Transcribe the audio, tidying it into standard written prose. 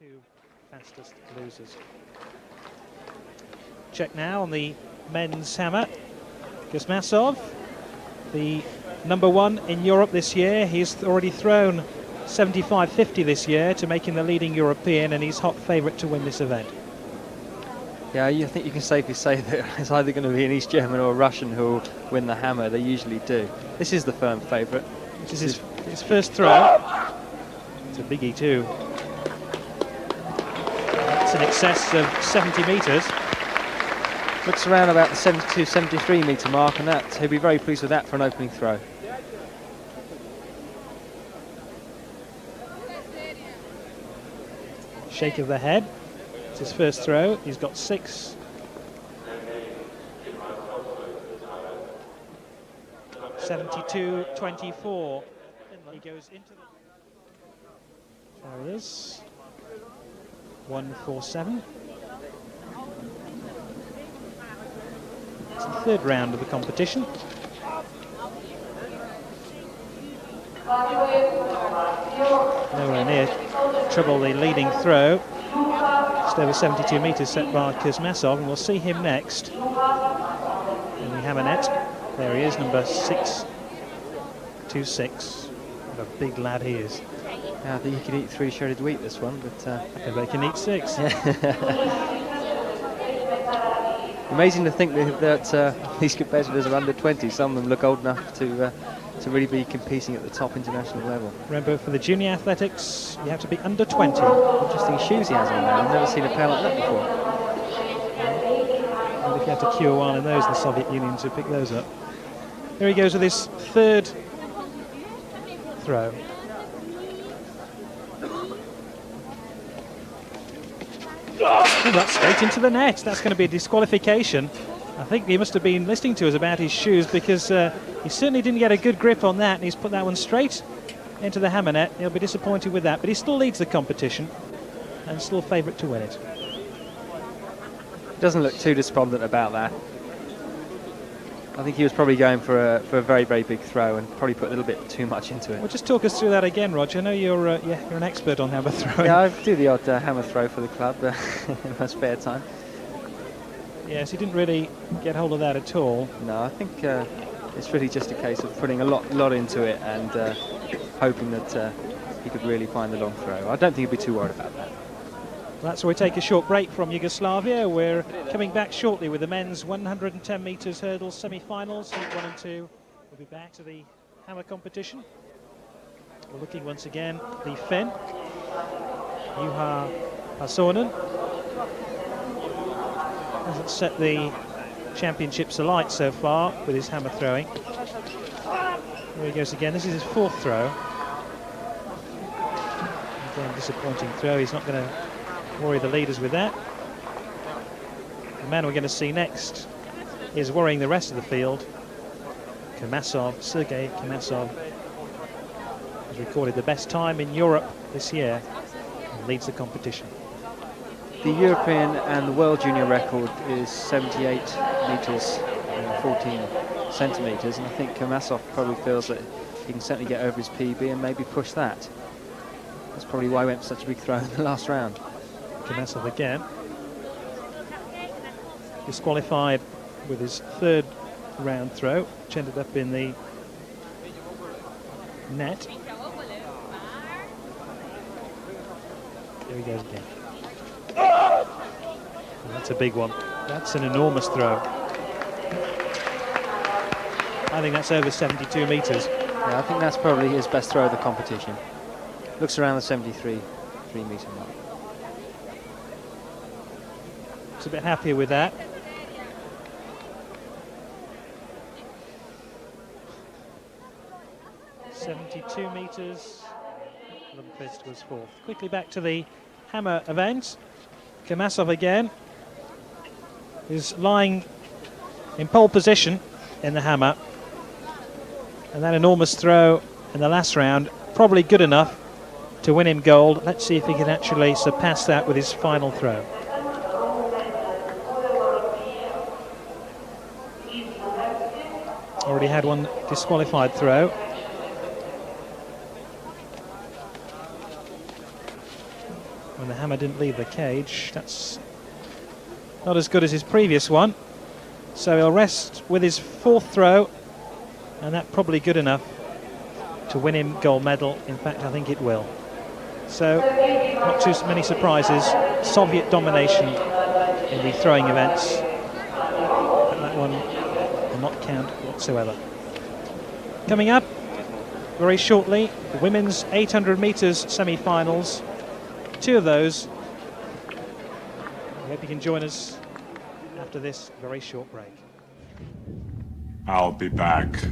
two fastest losers. Check now on the men's hammer. Kirmasov, the #1 in Europe this year. He's already thrown 75.50 this year to make him the leading European, and he's hot favourite to win this event. Yeah, I think you can safely say that it's either going to be an East German or a Russian who will win the hammer. They usually do. This is the firm favourite. This is his first throw. It's a biggie too. That's in excess of 70 metres. Looks around about the 72, 73 metre mark, and he'll be very pleased with that for an opening throw. Shake of the head. It's his first throw. He's got 6. (72.24). He goes into the... There he is. 147. It's the third round of the competition. Nowhere near trouble the leading throw. Just over 72 metres set by Kirmasov, and we'll see him next in the hammer net. There he is, number 626. What a big lad he is. Yeah, I think he could eat 3 shredded wheat, this one, but I think they can eat 6. Amazing to think that these competitors are under 20. Some of them look old enough to really be competing at the top international level. Remember, for the junior athletics, you have to be under 20. Interesting shoes he has on there. I've never seen a pair like that before. And if you had to queue a while in those in the Soviet Union to pick those up. Here he goes with his third throw. Oh, that's straight into the net. That's going to be a disqualification. I think he must have been listening to us about his shoes, because he certainly didn't get a good grip on that, and he's put that one straight into the hammer net. He'll be disappointed with that, but he still leads the competition and still favourite to win it. Doesn't look too despondent about that. I think he was probably going for a very, very big throw and probably put a little bit too much into it. Well, just talk us through that again, Roger. I know you're an expert on hammer throwing. Yeah, I do the odd hammer throw for the club in my spare time. Yes, he didn't really get hold of that at all. No, I think it's really just a case of putting a lot into it and hoping that he could really find the long throw. I don't think he'd be too worried about that. That's where we take a short break from Yugoslavia. We're coming back shortly with the men's 110 metres hurdles semi-finals, heat 1 and 2. We'll be back to the hammer competition. We're looking once again at the Finn, Juha Pasonen. Hasn't set the championships alight so far with his hammer throwing. There he goes again. This is his 4th throw. Again, disappointing throw. He's not going to worry the leaders with that. The man we're going to see next is worrying the rest of the field. Kirmasov, Sergey Kirmasov, has recorded the best time in Europe this year and leads the competition. The European and the world junior record is 78 metres and 14 centimetres, and I think Kirmasov probably feels that he can certainly get over his PB and maybe push that. That's probably why he went for such a big throw in the last round. Kirmasov again. Disqualified with his 3rd round throw, which ended up in the net. There he goes again. And that's a big one. That's an enormous throw. I think that's over 72 metres. Yeah, I think that's probably his best throw of the competition. Looks around the 73 metre mark. A bit happier with that. (72 metres). Lundqvist was 4th. Quickly back to the hammer event. Kirmasov again is lying in pole position in the hammer, and that enormous throw in the last round probably good enough to win him gold. Let's see if he can actually surpass that with his final throw. Already had one disqualified throw. when the hammer didn't leave the cage. That's not as good as his previous one. So he'll rest with his 4th throw, and that's probably good enough to win him gold medal. In fact, I think it will. So not too many surprises. Soviet domination in the throwing events. And that one will not count whatsoever. Coming up very shortly, the women's 800 metres semi-finals. 2 of those. I hope you can join us after this very short break. I'll be back.